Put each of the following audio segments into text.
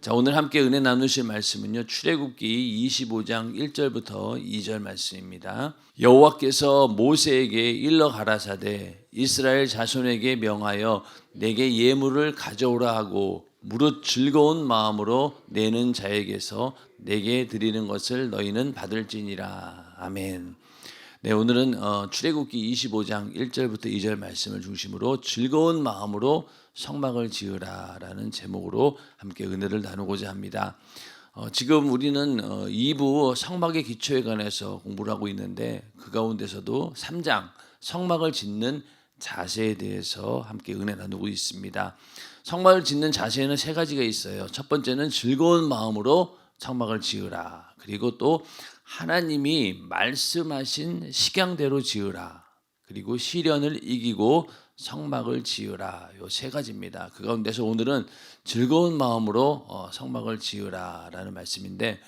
자, 오늘 함께 은혜 나누실 말씀은요, 출애굽기 25장 1절부터 2절 말씀입니다. 여호와께서 모세에게 일러 가라사대 이스라엘 자손에게 명하여 내게 예물을 가져오라 하고 무릇 즐거운 마음으로 내는 자에게서 내게 드리는 것을 너희는 받을지니라. 아멘. 네, 오늘은 출애굽기 25장 1절부터 2절 말씀을 중심으로 즐거운 마음으로 성막을 지으라라는 제목으로 함께 은혜를 나누고자 합니다. 지금 우리는 2부 성막의 기초에 관해서 공부를 하고 있는데 그 가운데서도 3장 성막을 짓는 자세에 대해서 함께 은혜 나누고 있습니다. 성막을 짓는 자세에는 세 가지가 있어요. 첫 번째는 즐거운 마음으로 성막을 지으라. 그리고 또 하나님이 말씀하신 식양대로 지으라. 그리고 시련을 이기고 성막을 지으라. 요 세 가지입니다. 그 가운데서 오늘은 즐거운 마음으로 성막을 지으라라는 말씀인데,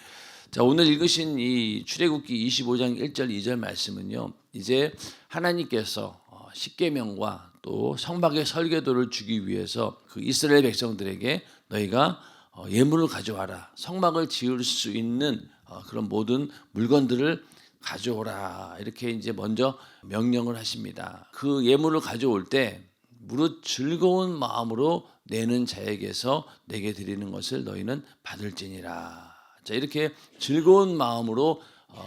자, 오늘 읽으신 이 출애굽기 25장 1절 2절 말씀은요, 이제 하나님께서 십계명과 또 성막의 설계도를 주기 위해서 그 이스라엘 백성들에게 너희가 예물을 가져와라. 성막을 지을 수 있는 그런 모든 물건들을 가져오라. 이렇게 이제 먼저 명령을 하십니다. 그 예물을 가져올 때 무릇 즐거운 마음으로 내는 자에게서 내게 드리는 것을 너희는 받을지니라. 자, 이렇게 즐거운 마음으로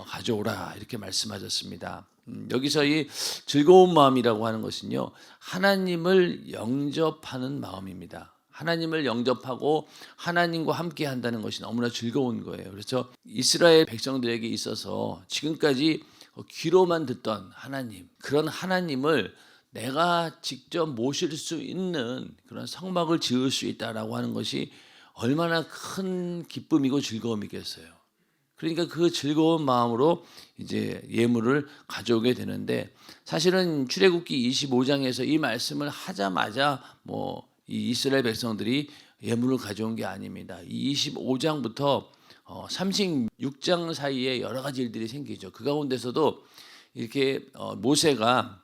가져오라. 이렇게 말씀하셨습니다. 여기서 이 즐거운 마음이라고 하는 것은요, 하나님을 영접하는 마음입니다. 하나님을 영접하고 하나님과 함께 한다는 것이 너무나 즐거운 거예요. 그래서 이스라엘 백성들에게 있어서 지금까지 귀로만 듣던 하나님, 그런 하나님을 내가 직접 모실 수 있는 그런 성막을 지을 수 있다라고 하는 것이 얼마나 큰 기쁨이고 즐거움이겠어요. 그러니까 그 즐거운 마음으로 이제 예물을 가져오게 되는데, 사실은 출애굽기 25장에서 이 말씀을 하자마자 이 이스라엘 백성들이 예물을 가져온 게 아닙니다. 이 25장부터 36장 사이에 여러 가지 일들이 생기죠. 그 가운데서도 이렇게 모세가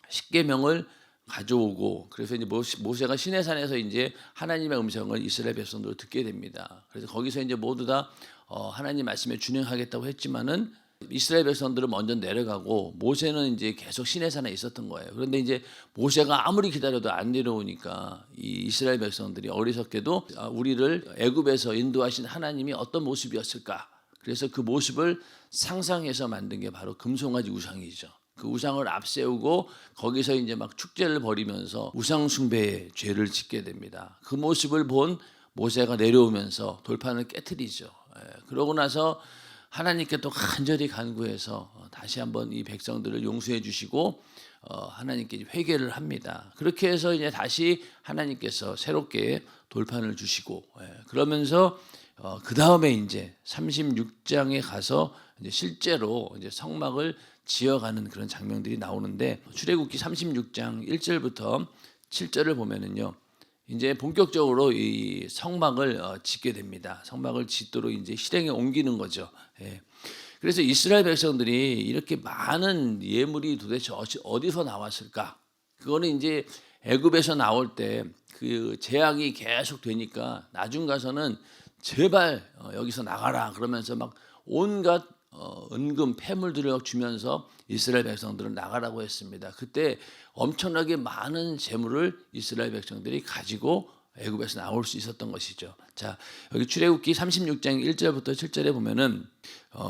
십계명을 가져오고, 그래서 이제 모세가 시내산에서 이제 하나님의 음성을 이스라엘 백성들로 듣게 됩니다. 그래서 거기서 이제 모두 다 하나님 말씀에 준행하겠다고 했지만은 이스라엘 백성들은 먼저 내려가고 모세는 이제 계속 시내산에 있었던 거예요. 그런데 이제 모세가 아무리 기다려도 안 내려오니까 이 이스라엘 백성들이 어리석게도 우리를 애굽에서 인도하신 하나님이 어떤 모습이었을까? 그래서 그 모습을 상상해서 만든 게 바로 금송아지 우상이죠. 그 우상을 앞세우고 거기서 이제 막 축제를 벌이면서 우상 숭배의 죄를 짓게 됩니다. 그 모습을 본 모세가 내려오면서 돌판을 깨트리죠. 그러고 나서 하나님께 또 간절히 간구해서 다시 한번 이 백성들을 용서해 주시고 하나님께 회개를 합니다. 그렇게 해서 이제 다시 하나님께서 새롭게 돌판을 주시고, 그러면서 그 다음에 이제 36장에 가서 이제 실제로 이제 성막을 지어가는 그런 장면들이 나오는데, 출애굽기 36장 1절부터 7절을 보면은요, 이제 본격적으로 이 성막을 짓게 됩니다. 성막을 짓도록 이제 실행에 옮기는 거죠. 그래서 이스라엘 백성들이 이렇게 많은 예물이 도대체 어디서 나왔을까? 그거는 이제 애굽에서 나올 때 그 재앙이 계속 되니까 나중 가서는 제발 여기서 나가라 그러면서 막 온갖 은금 폐물들을 주면서 이스라엘 백성들은 나가라고 했습니다. 그때 엄청나게 많은 재물을 이스라엘 백성들이 가지고 애굽에서 나올 수 있었던 것이죠. 자, 여기 출애굽기 36장 1절부터 7절에 보면은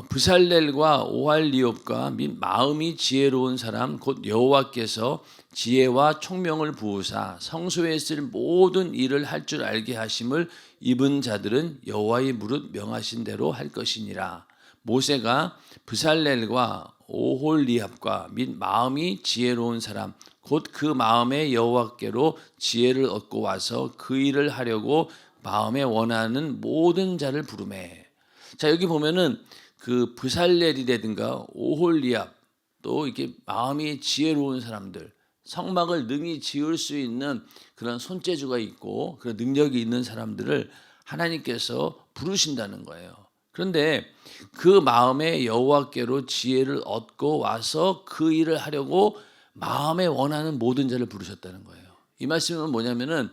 브살렐과 오할리옵과 및 마음이 지혜로운 사람 곧 여호와께서 지혜와 총명을 부으사 성소에 쓸 모든 일을 할 줄 알게 하심을 입은 자들은 여호와의 무릇 명하신 대로 할 것이니라. 모세가 브살렐과 오홀리압과 및 마음이 지혜로운 사람 곧 그 마음에 여호와께로 지혜를 얻고 와서 그 일을 하려고 마음에 원하는 모든 자를 부르매. 자, 여기 보면은 그 브살렐이라든가 오홀리압 또 이렇게 마음이 지혜로운 사람들, 성막을 능히 지을 수 있는 그런 손재주가 있고 그런 능력이 있는 사람들을 하나님께서 부르신다는 거예요. 그런데 그 마음에 여호와께로 지혜를 얻고 와서 그 일을 하려고 마음에 원하는 모든 자를 부르셨다는 거예요. 이 말씀은 뭐냐면은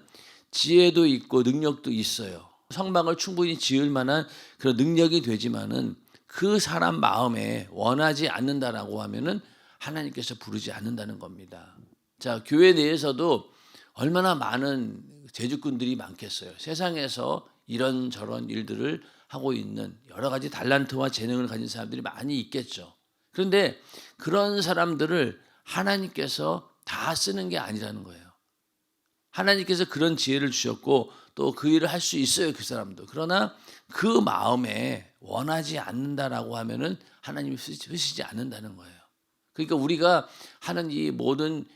지혜도 있고 능력도 있어요. 성막을 충분히 지을 만한 그런 능력이 되지만은 그 사람 마음에 원하지 않는다라고 하면은 하나님께서 부르지 않는다는 겁니다. 자, 교회 내에서도 얼마나 많은 재주꾼들이 많겠어요. 세상에서 이런저런 일들을 하고 있는 여러 가지 달란트와 재능을 가진 사람들이 많이 있겠죠. 그런데 그런 사람들을 하나님께서 다 쓰는 게 아니라는 거예요. 하나님께서 그런 지혜를 주셨고 또 그 일을 할 수 있어요, 그 사람도. 그러나 그 마음에 원하지 않는다라고 하면은 하나님이 쓰시지 않는다는 거예요. 그러니까 우리가 하는 이 모든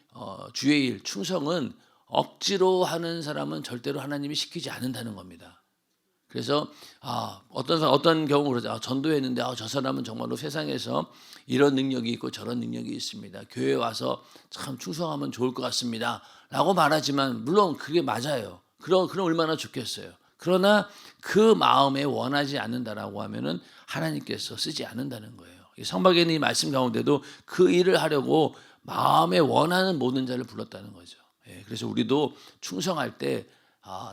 주의 일, 충성은 억지로 하는 사람은 절대로 하나님이 시키지 않는다는 겁니다. 그래서 어떤 경우 그러죠. 전도했는데 저 사람은 정말로 세상에서 이런 능력이 있고 저런 능력이 있습니다. 교회 와서 참 충성하면 좋을 것 같습니다. 라고 말하지만 물론 그게 맞아요. 그럼 얼마나 좋겠어요. 그러나 그 마음에 원하지 않는다라고 하면은 하나님께서 쓰지 않는다는 거예요. 성박에 있는 이 말씀 가운데도 그 일을 하려고 마음에 원하는 모든 자를 불렀다는 거죠. 그래서 우리도 충성할 때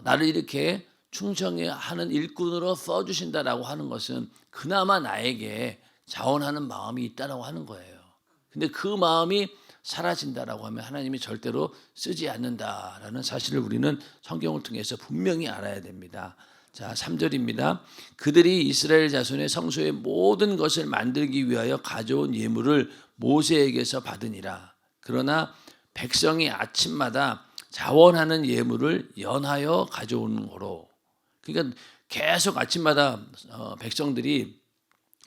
나를 이렇게 충성하는 일꾼으로 써주신다라고 하는 것은 그나마 나에게 자원하는 마음이 있다라고 하는 거예요. 근데 그 마음이 사라진다라고 하면 하나님이 절대로 쓰지 않는다라는 사실을 우리는 성경을 통해서 분명히 알아야 됩니다. 자, 3절입니다. 그들이 이스라엘 자손의 성소의 모든 것을 만들기 위하여 가져온 예물을 모세에게서 받으니라. 그러나 백성이 아침마다 자원하는 예물을 연하여 가져오는 거로. 그러니까 계속 아침마다 백성들이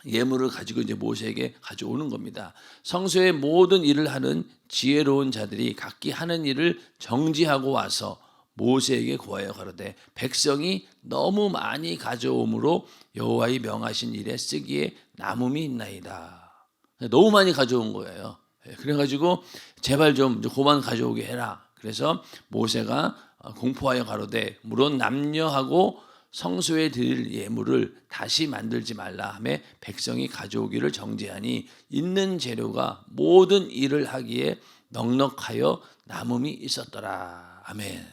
예물을 가지고 이제 모세에게 가져오는 겁니다. 성소의 모든 일을 하는 지혜로운 자들이 각기 하는 일을 정지하고 와서 모세에게 고하여 가로되 백성이 너무 많이 가져오므로 여호와의 명하신 일에 쓰기에 남음이 있나이다. 너무 많이 가져온 거예요. 그래가지고 제발 좀 그만 가져오게 해라. 그래서 모세가 공포하여 가로되 물론 남녀하고 성소에 드릴 예물을 다시 만들지 말라 하며 백성이 가져오기를 정죄하니 있는 재료가 모든 일을 하기에 넉넉하여 남음이 있었더라. 아멘.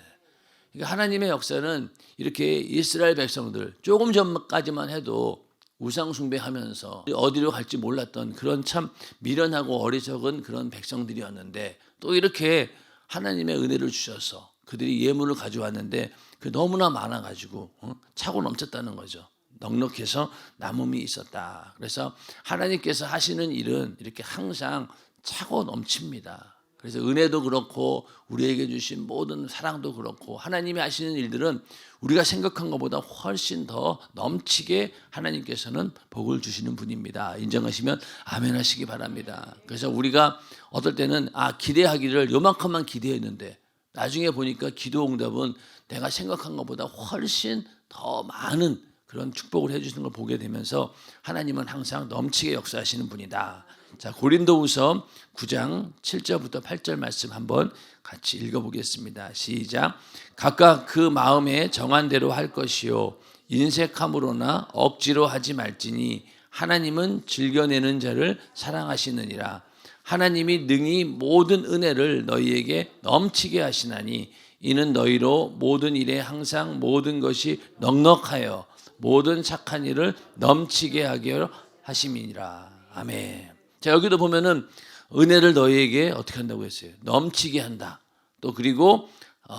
그러니까 하나님의 역사는 이렇게 이스라엘 백성들 조금 전까지만 해도 우상 숭배하면서 어디로 갈지 몰랐던 그런 참 미련하고 어리석은 그런 백성들이었는데 또 이렇게 하나님의 은혜를 주셔서 그들이 예물을 가져왔는데 그 너무나 많아가지고 차고 넘쳤다는 거죠. 넉넉해서 남음이 있었다. 그래서 하나님께서 하시는 일은 이렇게 항상 차고 넘칩니다. 그래서 은혜도 그렇고 우리에게 주신 모든 사랑도 그렇고 하나님이 하시는 일들은 우리가 생각한 것보다 훨씬 더 넘치게 하나님께서는 복을 주시는 분입니다. 인정하시면 아멘 하시기 바랍니다. 그래서 우리가 어떨 때는 기대하기를 요만큼만 기대했는데 나중에 보니까 기도 응답은 내가 생각한 것보다 훨씬 더 많은 그런 축복을 해주시는 걸 보게 되면서 하나님은 항상 넘치게 역사하시는 분이다. 자, 고린도후서 9장 7절부터 8절 말씀 한번 같이 읽어보겠습니다. 시작. 각각 그 마음에 정한 대로 할 것이요 인색함으로나 억지로 하지 말지니 하나님은 즐겨내는 자를 사랑하시느니라. 하나님이 능히 모든 은혜를 너희에게 넘치게 하시나니 이는 너희로 모든 일에 항상 모든 것이 넉넉하여 모든 착한 일을 넘치게 하게 하심이니라. 아멘. 자, 여기도 보면은 은혜를 너희에게 어떻게 한다고 했어요? 넘치게 한다. 또 그리고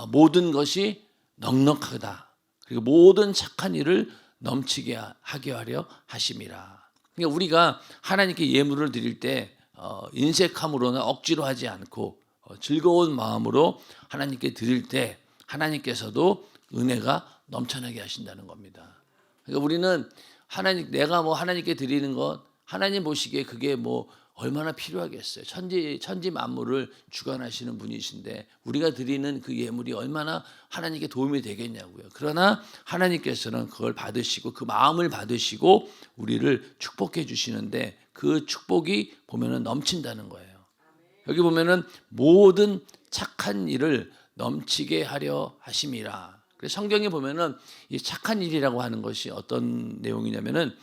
모든 것이 넉넉하다. 그리고 모든 착한 일을 넘치게 하게 하려 하심이라. 그러니까 우리가 하나님께 예물을 드릴 때 인색함으로는 억지로 하지 않고 즐거운 마음으로 하나님께 드릴 때 하나님께서도 은혜가 넘쳐나게 하신다는 겁니다. 그러니까 우리는 내가 하나님께 드리는 것 하나님 보시기에 그게 얼마나 필요하겠어요. 천지 만물을 주관하시는 분이신데 우리가 드리는 그 예물이 얼마나 하나님께 도움이 되겠냐고요. 그러나 하나님께서는 그걸 받으시고 그 마음을 받으시고 우리를 축복해 주시는데 그 축복이 보면은 넘친다는 거예요. 여기 보면은 모든 착한 일을 넘치게 하려 하심이라. 그래서 성경에 보면은 이 착한 일이라고 하는 것이 어떤 내용이냐면은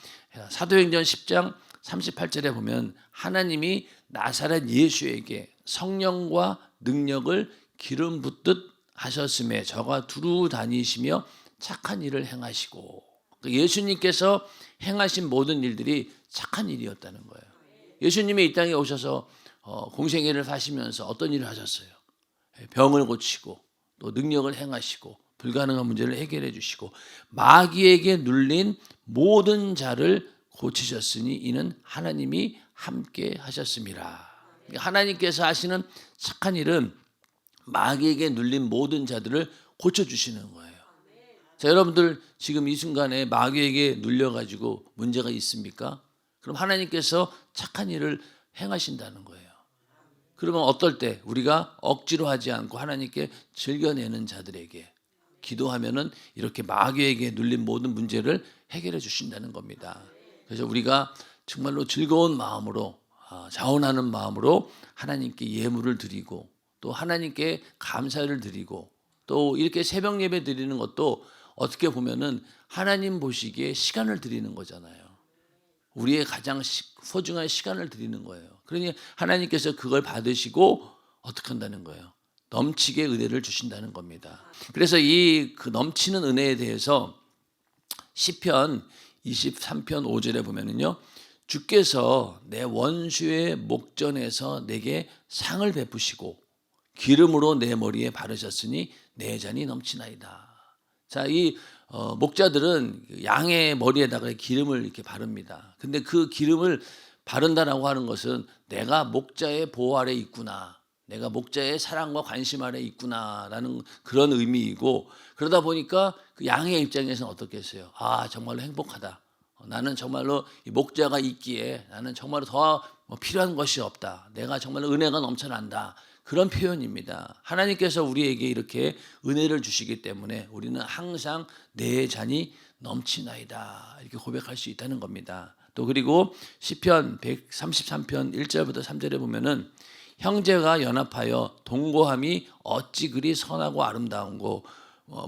사도행전 10장 38절에 보면 하나님이 나사렛 예수에게 성령과 능력을 기름 붓듯 하셨음에 저가 두루 다니시며 착한 일을 행하시고, 예수님께서 행하신 모든 일들이 착한 일이었다는 거예요. 예수님이 이 땅에 오셔서 공생애를 사시면서 어떤 일을 하셨어요? 병을 고치고 또 능력을 행하시고 불가능한 문제를 해결해 주시고 마귀에게 눌린 모든 자를 고치셨으니 이는 하나님이 함께 하셨습니다. 하나님께서 하시는 착한 일은 마귀에게 눌린 모든 자들을 고쳐주시는 거예요. 자, 여러분들 지금 이 순간에 마귀에게 눌려가지고 문제가 있습니까? 그럼 하나님께서 착한 일을 행하신다는 거예요. 그러면 어떨 때 우리가 억지로 하지 않고 하나님께 즐겨내는 자들에게 기도하면은 이렇게 마귀에게 눌린 모든 문제를 해결해 주신다는 겁니다. 그래서 우리가 정말로 즐거운 마음으로 자원하는 마음으로 하나님께 예물을 드리고 또 하나님께 감사를 드리고 또 이렇게 새벽 예배 드리는 것도 어떻게 보면은 하나님 보시기에 시간을 드리는 거잖아요. 우리의 가장 소중한 시간을 드리는 거예요. 그러니 하나님께서 그걸 받으시고 어떻게 한다는 거예요? 넘치게 은혜를 주신다는 겁니다. 그래서 이 그 넘치는 은혜에 대해서 시편 23편 5절에 보면은요. 주께서 내 원수의 목전에서 내게 상을 베푸시고 기름으로 내 머리에 바르셨으니 내 잔이 넘치나이다. 자, 이 목자들은 양의 머리에다가 기름을 이렇게 바릅니다. 근데 그 기름을 바른다라고 하는 것은 내가 목자의 보호 아래 있구나. 내가 목자의 사랑과 관심 아래 있구나라는 그런 의미이고 그러다 보니까 그 양의 입장에서는 어떻겠어요? 아, 정말로 행복하다. 나는 정말로 이 목자가 있기에 나는 정말로 더 필요한 것이 없다. 내가 정말로 은혜가 넘쳐난다. 그런 표현입니다. 하나님께서 우리에게 이렇게 은혜를 주시기 때문에 우리는 항상 내 잔이 넘치나이다. 이렇게 고백할 수 있다는 겁니다. 또 그리고 시편 133편 1절부터 3절에 보면은 형제가 연합하여 동거함이 어찌 그리 선하고 아름다운고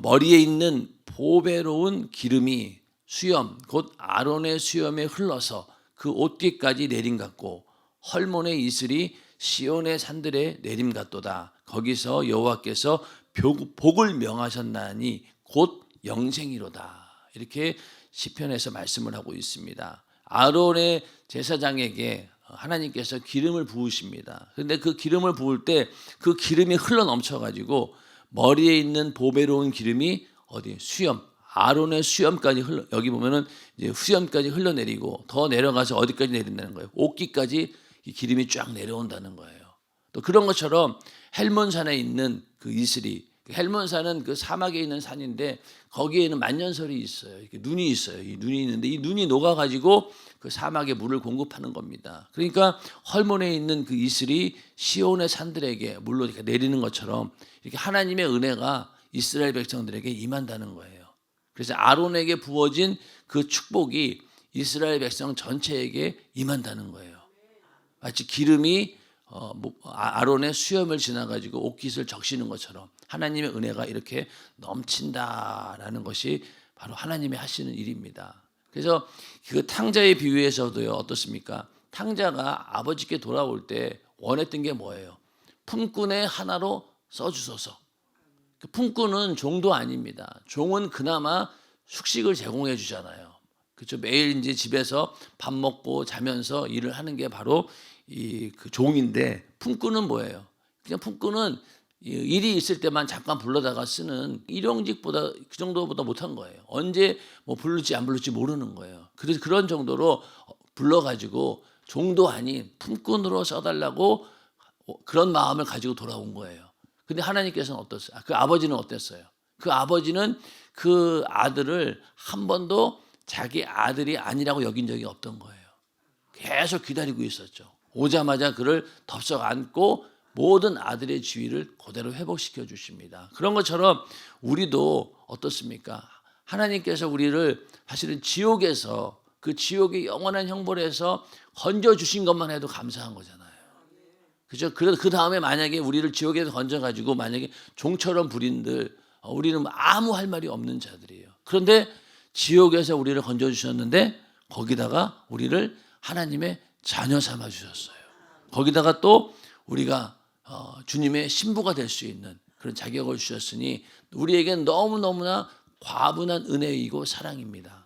머리에 있는 보배로운 기름이 수염 곧 아론의 수염에 흘러서 그 옷뒤까지 내림 같고 헐몬의 이슬이 시온의 산들에 내림 같도다. 거기서 여호와께서 복을 명하셨나니 곧 영생이로다. 이렇게 시편에서 말씀을 하고 있습니다. 아론의 제사장에게 하나님께서 기름을 부으십니다. 그런데 그 기름을 부을 때 그 기름이 흘러 넘쳐가지고 머리에 있는 보배로운 기름이 어디 수염 아론의 수염까지 여기 보면은 이제 수염까지 흘러내리고 더 내려가서 어디까지 내린다는 거예요. 옷깃까지 이 기름이 쫙 내려온다는 거예요. 또 그런 것처럼 헬몬산에 있는 그 이슬이 헬몬산은 그 사막에 있는 산인데 거기에는 만년설이 있어요. 이렇게 눈이 있어요. 이 눈이 있는데 이 눈이 녹아가지고 그 사막에 물을 공급하는 겁니다. 그러니까 헐몬에 있는 그 이슬이 시온의 산들에게 물로 이렇게 내리는 것처럼 이렇게 하나님의 은혜가 이스라엘 백성들에게 임한다는 거예요. 그래서 아론에게 부어진 그 축복이 이스라엘 백성 전체에게 임한다는 거예요. 마치 기름이 아론의 수염을 지나가지고 옷깃을 적시는 것처럼 하나님의 은혜가 이렇게 넘친다라는 것이 바로 하나님이 하시는 일입니다. 그래서 그 탕자의 비유에서도요 어떻습니까? 탕자가 아버지께 돌아올 때 원했던 게 뭐예요? 품꾼의 하나로 써주소서. 그 품꾼은 종도 아닙니다. 종은 그나마 숙식을 제공해 주잖아요. 그렇죠? 매일 이제 집에서 밥 먹고 자면서 일을 하는 게 바로 그 종인데 품꾼은 뭐예요? 그냥 품꾼은 일이 있을 때만 잠깐 불러다가 쓰는 일용직보다 그 정도보다 못한 거예요. 언제 뭐 부를지 안 부를지 모르는 거예요. 그래서 그런 정도로 불러가지고 종도 아닌 품꾼으로 써달라고 그런 마음을 가지고 돌아온 거예요. 근데 하나님께서는 어땠어요? 그 아버지는 어땠어요? 그 아버지는 그 아들을 한 번도 자기 아들이 아니라고 여긴 적이 없던 거예요. 계속 기다리고 있었죠. 오자마자 그를 덥석 안고 모든 아들의 지위를 그대로 회복시켜 주십니다. 그런 것처럼 우리도 어떻습니까? 하나님께서 우리를 사실은 지옥에서 그 지옥의 영원한 형벌에서 건져 주신 것만 해도 감사한 거잖아요. 그죠? 그래서 그 다음에 만약에 우리를 지옥에서 건져가지고 만약에 종처럼 부린들 우리는 아무 할 말이 없는 자들이에요. 그런데 지옥에서 우리를 건져주셨는데 거기다가 우리를 하나님의 자녀 삼아 주셨어요. 거기다가 또 우리가 주님의 신부가 될 수 있는 그런 자격을 주셨으니 우리에게는 너무너무나 과분한 은혜이고 사랑입니다.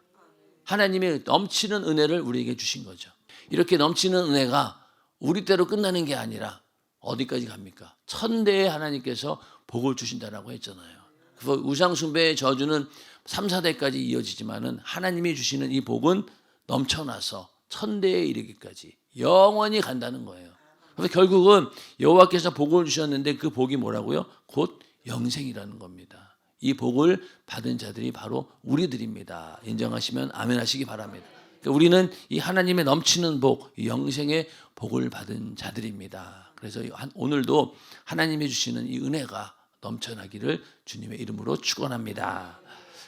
하나님의 넘치는 은혜를 우리에게 주신 거죠. 이렇게 넘치는 은혜가 우리 때로 끝나는 게 아니라 어디까지 갑니까? 천대의 하나님께서 복을 주신다라고 했잖아요. 그래서 우상숭배의 저주는 3, 4대까지 이어지지만은 하나님이 주시는 이 복은 넘쳐나서 천대에 이르기까지 영원히 간다는 거예요. 그래서 결국은 여호와께서 복을 주셨는데 그 복이 뭐라고요? 곧 영생이라는 겁니다. 이 복을 받은 자들이 바로 우리들입니다. 인정하시면 아멘 하시기 바랍니다. 그러니까 우리는 이 하나님의 넘치는 복, 이 영생의 복을 받은 자들입니다. 그래서 오늘도 하나님이 주시는 이 은혜가 넘쳐나기를 주님의 이름으로 축원합니다.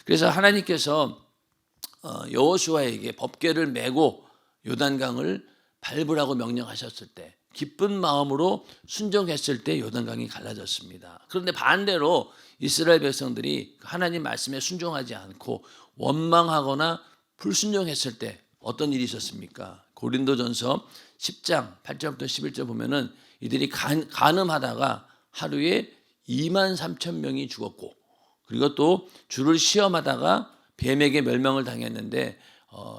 그래서 하나님께서 여호수아에게 법궤를 메고 요단강을 밟으라고 명령하셨을 때 기쁜 마음으로 순종했을 때 요단강이 갈라졌습니다. 그런데 반대로 이스라엘 백성들이 하나님 말씀에 순종하지 않고 원망하거나 불순종했을 때 어떤 일이 있었습니까? 고린도전서 10장 8절부터 11절 보면은 이들이 간음하다가 하루에 2만 3천 명이 죽었고, 그리고 또 주를 시험하다가 뱀에게 멸망을 당했는데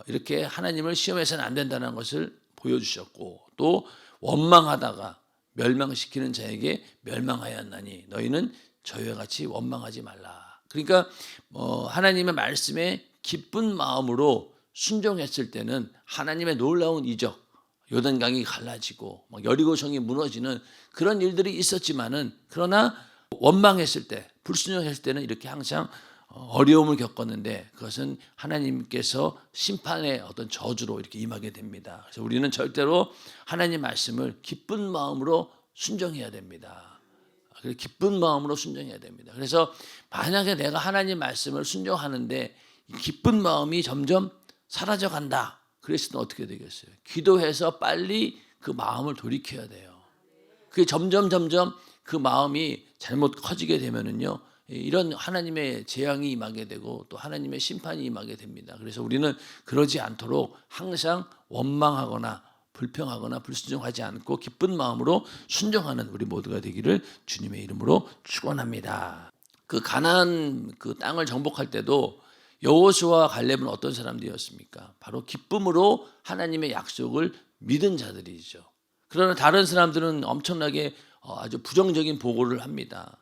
이렇게 하나님을 시험해서는 안 된다는 것을 보여주셨고, 또 원망하다가 멸망시키는 자에게 멸망하였나니 너희는 저희와 같이 원망하지 말라. 그러니까 하나님의 말씀에 기쁜 마음으로 순종했을 때는 하나님의 놀라운 이적, 요단강이 갈라지고 여리고성이 무너지는 그런 일들이 있었지만은, 그러나 원망했을 때, 불순종했을 때는 이렇게 항상 어려움을 겪었는데 그것은 하나님께서 심판의 어떤 저주로 이렇게 임하게 됩니다. 그래서 우리는 절대로 하나님 말씀을 기쁜 마음으로 순종해야 됩니다. 기쁜 마음으로 순종해야 됩니다. 그래서 만약에 내가 하나님 말씀을 순종하는데 기쁜 마음이 점점 사라져 간다, 그랬을 때 어떻게 되겠어요? 기도해서 빨리 그 마음을 돌이켜야 돼요. 그게 점점 그 마음이 잘못 커지게 되면은요, 이런 하나님의 재앙이 임하게 되고 또 하나님의 심판이 임하게 됩니다. 그래서 우리는 그러지 않도록 항상 원망하거나 불평하거나 불순종하지 않고 기쁜 마음으로 순종하는 우리 모두가 되기를 주님의 이름으로 축원합니다. 그 가나안 그 땅을 정복할 때도 여호수아와 갈렙은 어떤 사람들이었습니까? 바로 기쁨으로 하나님의 약속을 믿은 자들이죠. 그러나 다른 사람들은 엄청나게 아주 부정적인 보고를 합니다.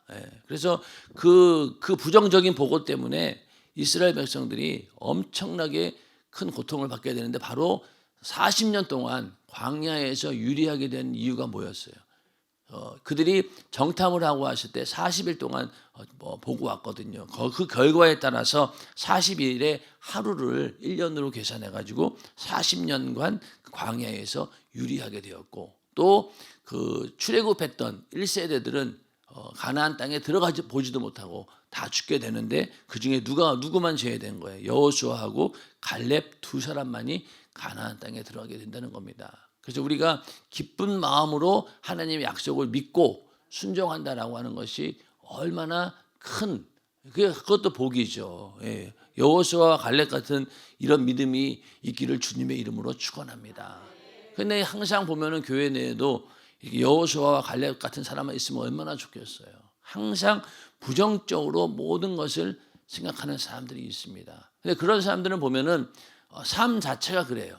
그래서 그 부정적인 보고 때문에 이스라엘 백성들이 엄청나게 큰 고통을 받게 되는데, 바로 40년 동안 광야에서 유리하게 된 이유가 뭐였어요? 그들이 정탐을 하고 왔을 때 40일 동안 보고 왔거든요. 그 결과에 따라서 40일의 하루를 1년으로 계산해 가지고 40년간 광야에서 유리하게 되었고, 또 그 출애굽했던 1세대들은 가나안 땅에 들어가지 보지도 못하고 다 죽게 되는데, 그 중에 누구만 제외된 거예요? 여호수아하고 갈렙 두 사람만이 가나안 땅에 들어가게 된다는 겁니다. 그래서 우리가 기쁜 마음으로 하나님의 약속을 믿고 순종한다라고 하는 것이 얼마나 큰, 그것도 복이죠. 여호수아와 갈렙 같은 이런 믿음이 있기를 주님의 이름으로 축원합니다. 근데 항상 보면은 교회 내에도 여호수아와 갈렙 같은 사람만 있으면 얼마나 좋겠어요. 항상 부정적으로 모든 것을 생각하는 사람들이 있습니다. 근데 그런 사람들은 보면은 삶 자체가 그래요.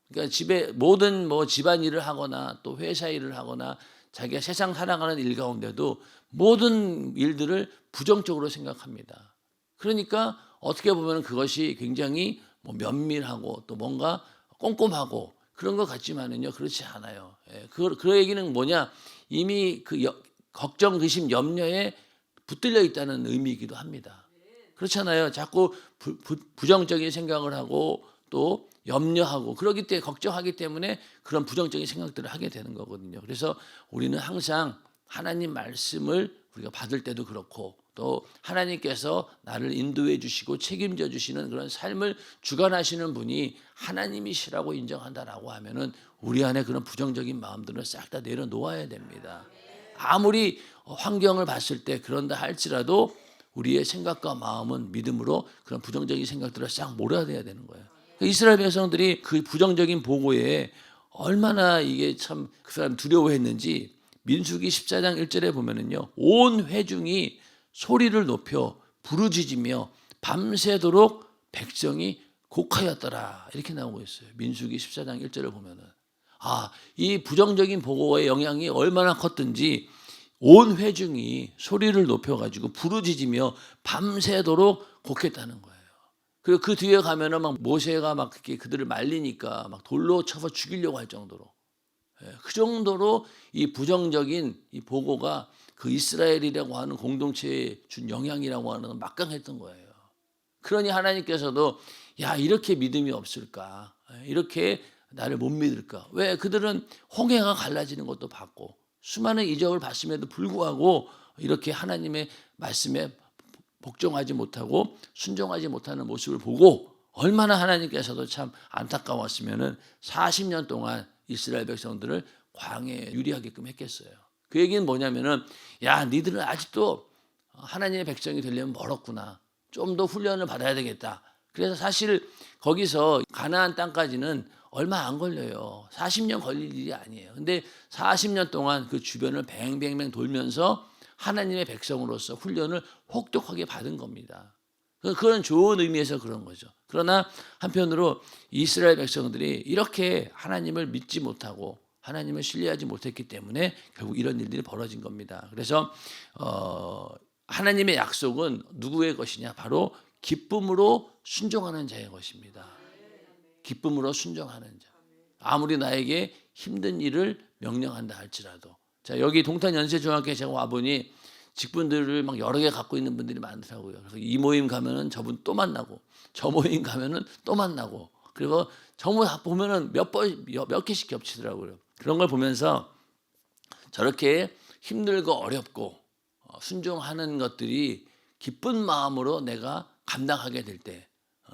그러니까 집에 모든 집안 일을 하거나 또 회사 일을 하거나 자기가 세상 살아가는 일 가운데도 모든 일들을 부정적으로 생각합니다. 그러니까 어떻게 보면 그것이 굉장히 면밀하고 또 뭔가 꼼꼼하고 그런 것 같지만은요, 그렇지 않아요. 그 얘기는 뭐냐? 이미 그 걱정, 의심, 염려에 붙들려 있다는 의미이기도 합니다. 그렇잖아요. 자꾸 부정적인 생각을 하고 또 염려하고 그러기 때문에, 걱정하기 때문에 그런 부정적인 생각들을 하게 되는 거거든요. 그래서 우리는 항상 하나님 말씀을 우리가 받을 때도 그렇고, 또 하나님께서 나를 인도해 주시고 책임져 주시는 그런 삶을 주관하시는 분이 하나님이시라고 인정한다라고 하면은 우리 안에 그런 부정적인 마음들을 싹 다 내려놓아야 됩니다. 아무리 환경을 봤을 때 그런다 할지라도 우리의 생각과 마음은 믿음으로 그런 부정적인 생각들을 싹 몰아내야 되는 거예요. 이스라엘 백성들이 그 부정적인 보고에 얼마나 이게 참 그 사람 두려워했는지 민수기 14장 1절에 보면은요, 온 회중이 소리를 높여 부르짖으며 밤새도록 백성이 곡하였더라. 이렇게 나오고 있어요. 민수기 14장 1절을 보면은 이 부정적인 보고의 영향이 얼마나 컸든지 온 회중이 소리를 높여가지고 부르짖으며 밤새도록 곡했다는 거예요. 그리고 그 뒤에 가면은 막 모세가 막 그렇게 그들을 말리니까 막 돌로 쳐서 죽이려고 할 정도로, 그 정도로 이 부정적인 이 보고가 그 이스라엘이라고 하는 공동체에 준 영향이라고 하는 건 막강했던 거예요. 그러니 하나님께서도 야, 이렇게 믿음이 없을까? 이렇게 나를 못 믿을까? 왜? 그들은 홍해가 갈라지는 것도 봤고 수많은 이적을 봤음에도 불구하고 이렇게 하나님의 말씀에 복종하지 못하고 순종하지 못하는 모습을 보고 얼마나 하나님께서도 참 안타까웠으면은 40년 동안 이스라엘 백성들을 광야에 유리하게끔 했겠어요. 그 얘기는 뭐냐면은 야, 니들은 아직도 하나님의 백성이 되려면 멀었구나. 좀 더 훈련을 받아야 되겠다. 그래서 사실 거기서 가나안 땅까지는 얼마 안 걸려요. 40년 걸릴 일이 아니에요. 근데 40년 동안 그 주변을 뱅뱅뱅 돌면서 하나님의 백성으로서 훈련을 혹독하게 받은 겁니다. 그런 좋은 의미에서 그런 거죠. 그러나 한편으로 이스라엘 백성들이 이렇게 하나님을 믿지 못하고 하나님을 신뢰하지 못했기 때문에 결국 이런 일들이 벌어진 겁니다. 그래서 하나님의 약속은 누구의 것이냐? 바로 기쁨으로 순종하는 자의 것입니다. 기쁨으로 순종하는 자. 아무리 나에게 힘든 일을 명령한다 할지라도. 자, 여기 동탄연세중학교에 제가 와보니 직분들을 막 여러 개 갖고 있는 분들이 많더라고요. 그래서 이 모임 가면은 저분 또 만나고, 저 모임 가면은 또 만나고, 그리고 정말 보면은 몇 개씩 겹치더라고요. 그런 걸 보면서 저렇게 힘들고 어렵고 순종하는 것들이 기쁜 마음으로 내가 감당하게 될 때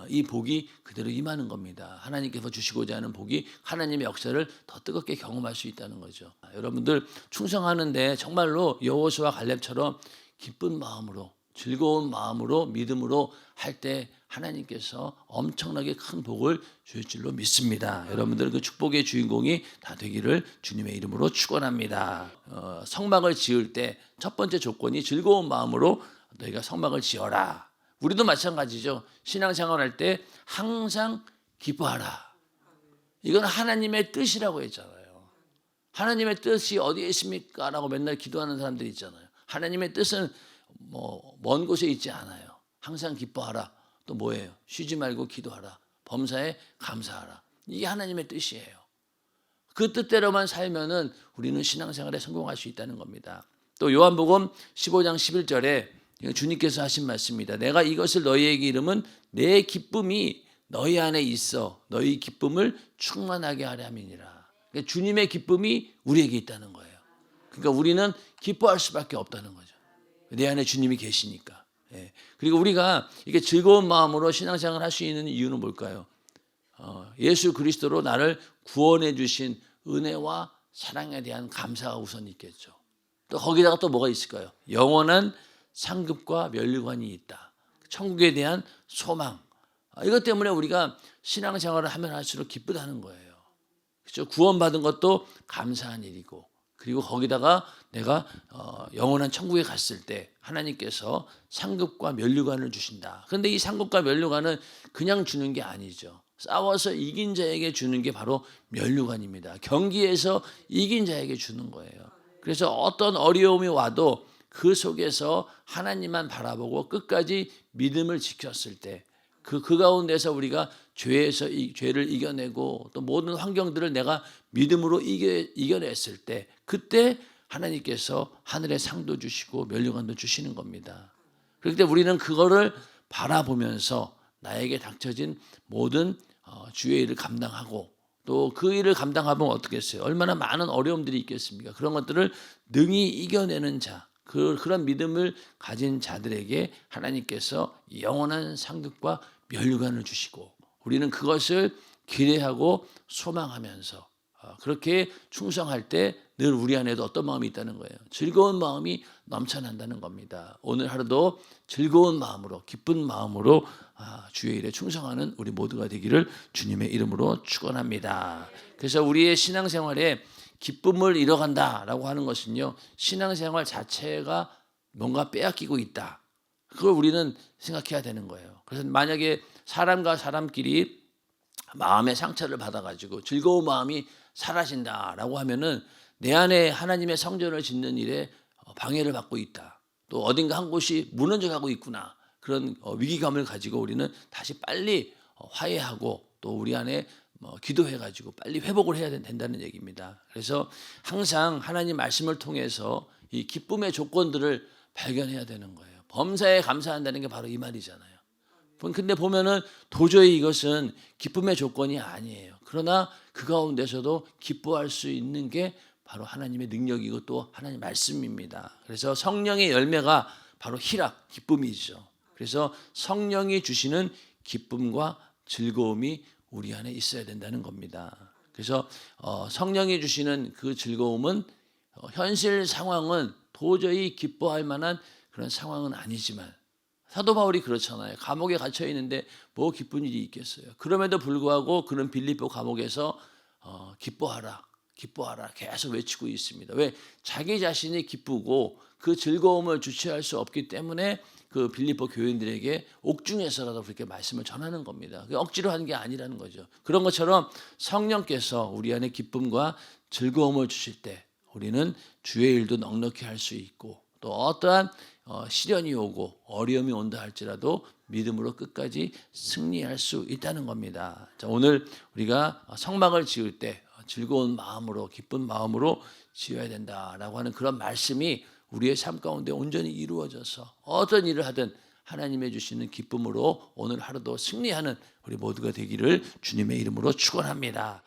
이 복이 그대로 임하는 겁니다. 하나님께서 주시고자 하는 복이 하나님의 역사를 더 뜨겁게 경험할 수 있다는 거죠. 여러분들 충성하는데 정말로 여호수아 갈렙처럼 기쁜 마음으로 즐거운 마음으로 믿음으로 할 때 하나님께서 엄청나게 큰 복을 주실 줄로 믿습니다. 여러분들 그 축복의 주인공이 다 되기를 주님의 이름으로 축원합니다. 성막을 지을 때 첫 번째 조건이 즐거운 마음으로 너희가 성막을 지어라. 우리도 마찬가지죠. 신앙생활할 때 항상 기뻐하라. 이건 하나님의 뜻이라고 했잖아요. 하나님의 뜻이 어디에 있습니까? 라고 맨날 기도하는 사람들이 있잖아요. 하나님의 뜻은 먼 곳에 있지 않아요. 항상 기뻐하라. 또 뭐예요? 쉬지 말고 기도하라. 범사에 감사하라. 이게 하나님의 뜻이에요. 그 뜻대로만 살면은 우리는 신앙생활에 성공할 수 있다는 겁니다. 또 요한복음 15장 11절에 주님께서 하신 말씀입니다. 내가 이것을 너희에게 이름은 내 기쁨이 너희 안에 있어 너희 기쁨을 충만하게 하려 함이니라. 그러니까 주님의 기쁨이 우리에게 있다는 거예요. 그러니까 우리는 기뻐할 수밖에 없다는 거죠. 내 안에 주님이 계시니까. 그리고 우리가 이게 즐거운 마음으로 신앙생활을 할 수 있는 이유는 뭘까요? 예수 그리스도로 나를 구원해 주신 은혜와 사랑에 대한 감사가 우선 있겠죠. 또 거기다가 또 뭐가 있을까요? 영원한 상급과 면류관이 있다. 천국에 대한 소망. 이것 때문에 우리가 신앙생활을 하면 할수록 기쁘다는 거예요. 그렇죠? 구원받은 것도 감사한 일이고, 그리고 거기다가 내가 영원한 천국에 갔을 때 하나님께서 상급과 면류관을 주신다. 그런데 이 상급과 면류관은 그냥 주는 게 아니죠. 싸워서 이긴 자에게 주는 게 바로 면류관입니다. 경기에서 이긴 자에게 주는 거예요. 그래서 어떤 어려움이 와도 그 속에서 하나님만 바라보고 끝까지 믿음을 지켰을 때 그 가운데서 우리가 죄를 이겨내고 또 모든 환경들을 내가 믿음으로 이겨냈을 때 그때 하나님께서 하늘의 상도 주시고 면류관도 주시는 겁니다. 그렇기 때문에 우리는 그거를 바라보면서 나에게 닥쳐진 모든 주의 일을 감당하고 또 그 일을 감당하면 어떻겠어요? 얼마나 많은 어려움들이 있겠습니까? 그런 것들을 능히 이겨내는 자, 그런 믿음을 가진 자들에게 하나님께서 영원한 상급과 면류관을 주시고 우리는 그것을 기대하고 소망하면서 그렇게 충성할 때 늘 우리 안에도 어떤 마음이 있다는 거예요. 즐거운 마음이 넘쳐난다는 겁니다. 오늘 하루도 즐거운 마음으로 기쁜 마음으로 주의 일에 충성하는 우리 모두가 되기를 주님의 이름으로 축원합니다. 그래서 우리의 신앙생활에 기쁨을 잃어간다라고 하는 것은요, 신앙생활 자체가 뭔가 빼앗기고 있다. 그걸 우리는 생각해야 되는 거예요. 그래서 만약에 사람과 사람끼리 마음의 상처를 받아가지고 즐거운 마음이 사라진다라고 하면은 내 안에 하나님의 성전을 짓는 일에 방해를 받고 있다. 또 어딘가 한 곳이 무너져가고 있구나. 그런 위기감을 가지고 우리는 다시 빨리 화해하고 또 우리 안에 기도해가지고 빨리 회복을 해야 된다는 얘기입니다. 그래서 항상 하나님 말씀을 통해서 이 기쁨의 조건들을 발견해야 되는 거예요. 범사에 감사한다는 게 바로 이 말이잖아요. 근데 보면은 도저히 이것은 기쁨의 조건이 아니에요. 그러나 그 가운데서도 기뻐할 수 있는 게 바로 하나님의 능력이고 또 하나님의 말씀입니다. 그래서 성령의 열매가 바로 희락, 기쁨이죠. 그래서 성령이 주시는 기쁨과 즐거움이 우리 안에 있어야 된다는 겁니다. 그래서 성령이 주시는 그 즐거움은 현실 상황은 도저히 기뻐할 만한 그런 상황은 아니지만 사도 바울이 그렇잖아요. 감옥에 갇혀 있는데 뭐 기쁜 일이 있겠어요. 그럼에도 불구하고 그는 빌립보 감옥에서 기뻐하라, 기뻐하라 계속 외치고 있습니다. 왜? 자기 자신이 기쁘고 그 즐거움을 주체할 수 없기 때문에 그 빌립보 교인들에게 옥중에서라도 그렇게 말씀을 전하는 겁니다. 억지로 하는 게 아니라는 거죠. 그런 것처럼 성령께서 우리 안에 기쁨과 즐거움을 주실 때 우리는 주의 일도 넉넉히 할 수 있고 또 어떠한 시련이 오고 어려움이 온다 할지라도 믿음으로 끝까지 승리할 수 있다는 겁니다. 자, 오늘 우리가 성막을 지을 때 즐거운 마음으로 기쁜 마음으로 지어야 된다라고 하는 그런 말씀이 우리의 삶 가운데 온전히 이루어져서 어떤 일을 하든 하나님의 주시는 기쁨으로 오늘 하루도 승리하는 우리 모두가 되기를 주님의 이름으로 축원합니다.